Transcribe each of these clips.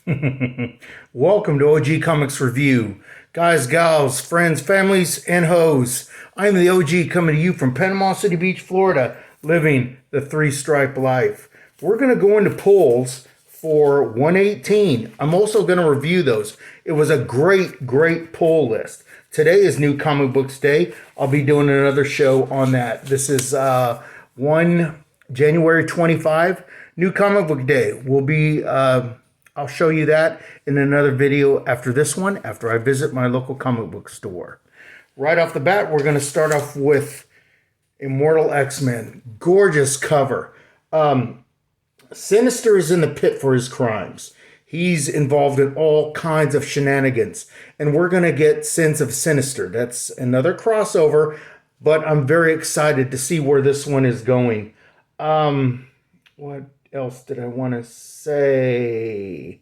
Welcome to OG Comics Review. Guys, gals, friends, families, and hoes. I'm the OG coming to you from Panama City Beach, Florida, living the three-stripe life. We're going to go into polls for 118. I'm also going to review those. It was a great poll list. Today is New Comic Books Day. I'll be doing another show on that. This is 1 January 25, New Comic Book Day. I'll show you that in another video after this one, after I visit my local comic book store. Right off the bat, we're going to start off with Immortal X-Men. Gorgeous cover. Sinister is in the pit for his crimes. He's involved in all kinds of shenanigans. And we're going to get Sins of Sinister. That's another crossover, but I'm very excited to see where this one is going. What else did I want to say?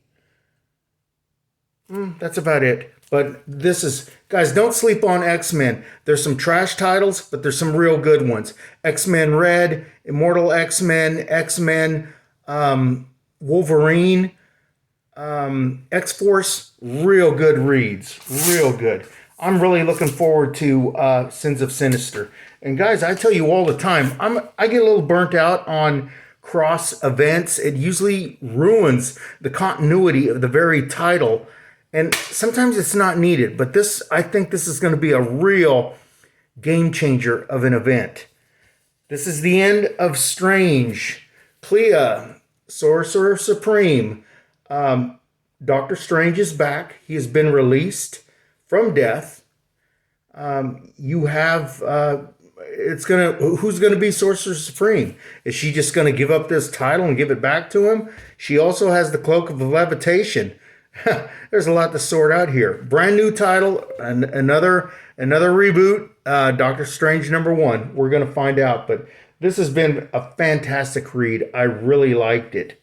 That's about it. But this is, guys, don't sleep on X-Men. There's some trash titles, but there's some real good ones. X-Men Red, Immortal X-Men, X-Men, Wolverine, X-Force. Real good reads. Real good. I'm really looking forward to Sins of Sinister. And guys, I tell you all the time, I get a little burnt out on cross events. It usually ruins the continuity of the very title, and sometimes it's not needed. But I think this is going to be a real game changer of an event. This is the end of Strange. Clea, Sorcerer Supreme. Doctor Strange is back. He has been released from death. You have who's gonna be Sorcerer Supreme? Is she just gonna give up this title and give it back to him? She also has the Cloak of Levitation. There's a lot to sort out here. Brand new title, and another reboot. Doctor Strange #1. We're gonna find out, but this has been a fantastic read. I really liked it.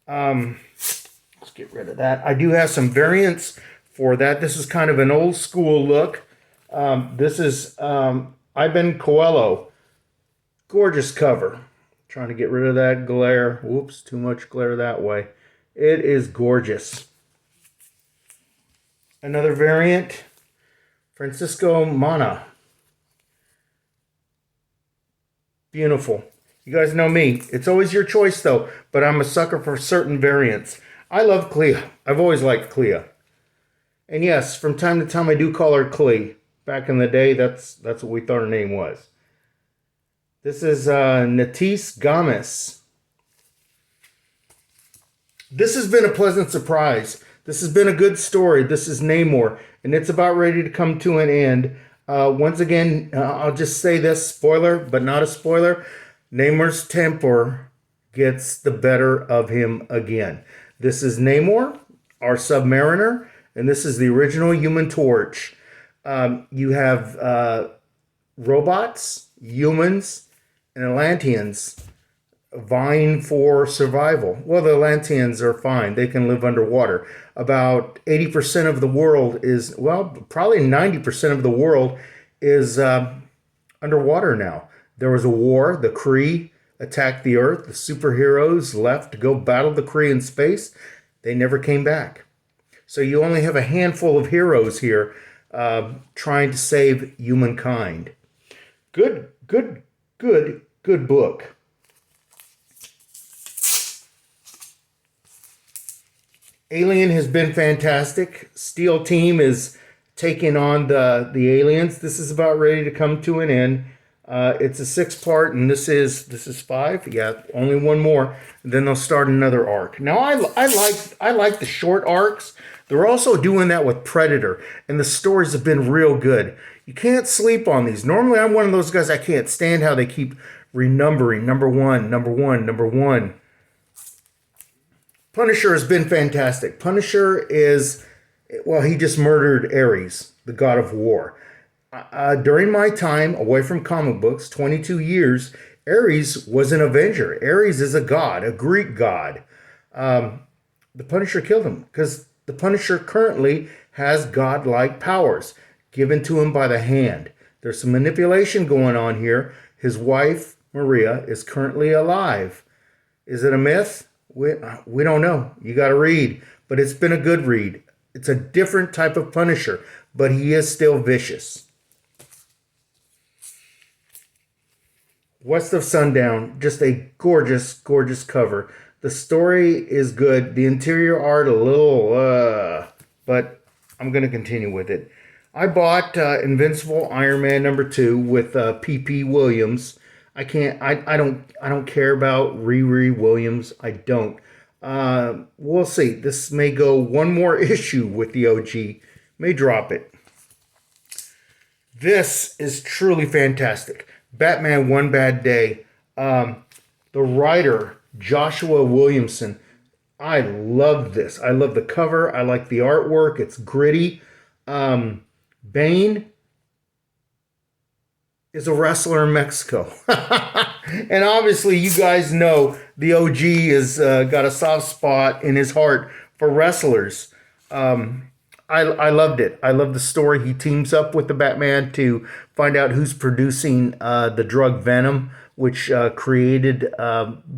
Let's get rid of that. I do have some variants for that. This is kind of an old school look. This is Ivan Coelho. Gorgeous cover. Trying to get rid of that glare. Whoops, too much glare that way. It is gorgeous. Another variant, Francisco Mana. Beautiful. You guys know me. It's always your choice though, but I'm a sucker for certain variants. I love Clea. I've always liked Clea. And yes, from time to time I do call her Clea. Back in the day, that's what we thought her name was. This is Natis Gomez. This has been a pleasant surprise. This has been a good story. This is Namor, and it's about ready to come to an end. Once again, I'll just say this, spoiler, but not a spoiler. Namor's temper gets the better of him again. This is Namor, our Submariner, and this is the original Human Torch. You have robots, humans, and Atlanteans vying for survival. Well, the Atlanteans are fine. They can live underwater. About 80% of the world is, well, probably 90% of the world is underwater now. There was a war. The Kree attacked the Earth. The superheroes left to go battle the Kree in space. They never came back. So you only have a handful of heroes here trying to save humankind. Good book. Alien has been fantastic. Steel Team is taking on the aliens. This is about ready to come to an end. It's a 6-part, and this is 5. Yeah, only one more. Then they'll start another arc. Now I like the short arcs. They're also doing that with Predator, and the stories have been real good. You can't sleep on these. Normally, I'm one of those guys, I can't stand how they keep renumbering. Number one. Punisher has been fantastic. Punisher is, well, he just murdered Ares, the god of war. During my time away from comic books, 22 years, Ares was an Avenger. Ares is a god, a Greek god. The Punisher killed him because the Punisher currently has godlike powers given to him by the Hand. There's some manipulation going on here. His wife, Maria, is currently alive. Is it a myth? We don't know. You got to read. but it's been a good read. It's a different type of Punisher, but he is still vicious. West of Sundown, just a gorgeous, gorgeous cover. The story is good. The interior art a little, but I'm going to continue with it. I bought Invincible Iron Man #2 with P.P. Williams. I don't care about Riri Williams. I don't. We'll see. This may go one more issue with the OG. May drop it. This is truly fantastic. Batman One Bad Day. The writer, Joshua Williamson. I love this. I love the cover. I like the artwork. It's gritty. Bane is a wrestler in Mexico. And obviously you guys know the OG has got a soft spot in his heart for wrestlers. I loved it. I love the story. He teams up with the Batman to find out who's producing the drug Venom, which created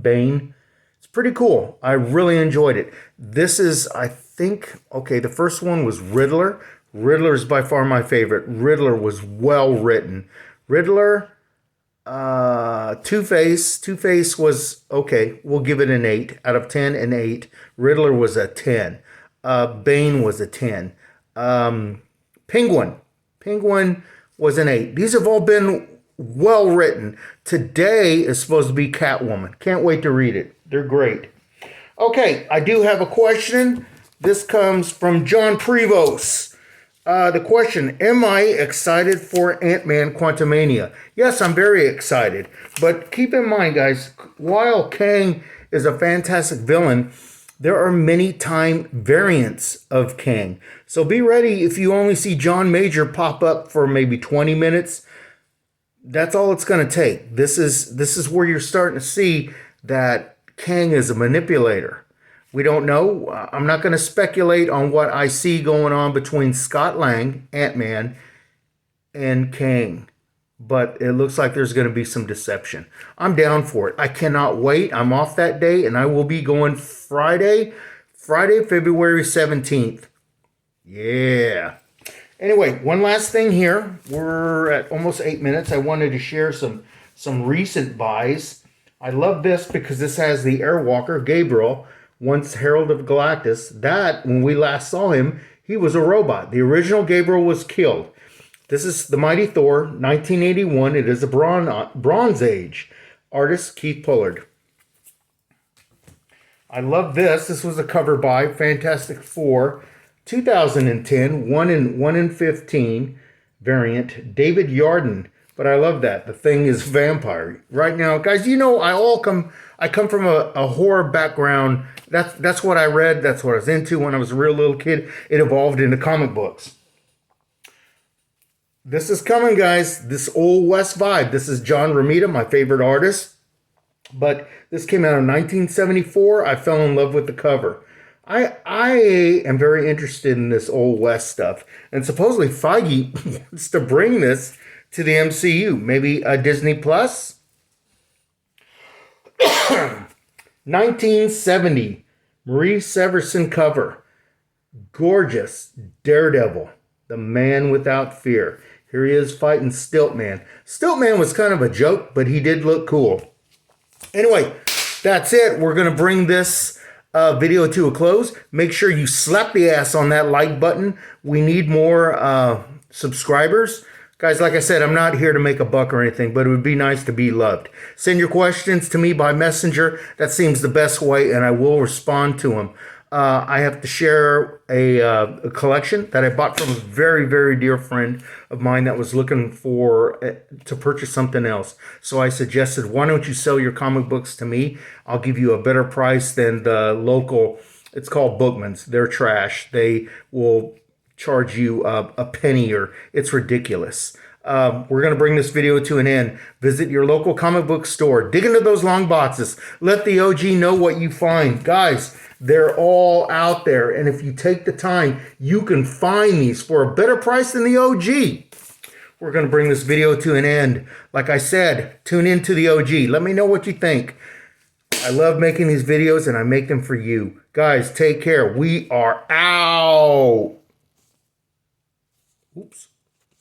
Bane. It's pretty cool. I really enjoyed it. This is, I think, okay, the first one was Riddler. Riddler is by far my favorite. Riddler was well written. Riddler, Two-Face. Two-Face was, okay, we'll give it an 8 out of 10, an 8. Riddler was a 10. Bane was a 10. Penguin was an 8. These have all been well written. Today is supposed to be Catwoman. Can't wait to read it. They're great. Okay, I do have a question. This comes from John Prevost. The question, am I excited for Ant-Man Quantumania? Yes, I'm very excited. But keep in mind, guys, while Kang is a fantastic villain, there are many time variants of Kang. So be ready if you only see John Major pop up for maybe 20 minutes. That's all it's going to take. This is where you're starting to see that Kang is a manipulator. We don't know. I'm not going to speculate on what I see going on between Scott Lang, Ant-Man, and Kang. But it looks like there's going to be some deception. I'm down for it. I cannot wait. I'm off that day, and I will be going Friday, February 17th. Yeah. Anyway, one last thing here. We're at almost 8 minutes. I wanted to share some recent buys. I love this because this has the Airwalker, Gabriel, once Herald of Galactus. That, when we last saw him, he was a robot. The original Gabriel was killed. This is the Mighty Thor, 1981. It is a Bronze Age. Artist, Keith Pullard. I love this. This was a cover by Fantastic Four, 2010, 1 in 15 variant. David Yarden. But I love that. The Thing is vampire. Right now, guys, you know, I come from a horror background. That's what I read. That's what I was into when I was a real little kid. It evolved into comic books. This is coming, guys. This Old West vibe. This is John Romita, my favorite artist. But this came out in 1974. I fell in love with the cover. I am very interested in this Old West stuff. And supposedly Feige wants to bring this to the MCU. Maybe a Disney Plus? 1970. Marie Severson cover. Gorgeous. Daredevil. The Man Without Fear. Here he is fighting Stiltman. Stiltman was kind of a joke, but he did look cool. Anyway, that's it. We're going to bring this video to a close. Make sure you slap the ass on that like button. We need more subscribers. Guys, like I said, I'm not here to make a buck or anything, but it would be nice to be loved. Send your questions to me by messenger. That seems the best way, and I will respond to them. I have to share a collection that I bought from a very, very dear friend of mine that was looking for to purchase something else. So I suggested, why don't you sell your comic books to me? I'll give you a better price than the local. It's called Bookman's. They're trash. They will charge you a penny, or it's ridiculous. We're going to bring this video to an end. Visit your local comic book store. Dig into those long boxes. Let the OG know what you find. Guys, they're all out there. And if you take the time, you can find these for a better price than the OG. We're going to bring this video to an end. Like I said, tune into the OG. Let me know what you think. I love making these videos, and I make them for you. Guys, take care. We are out. Oops.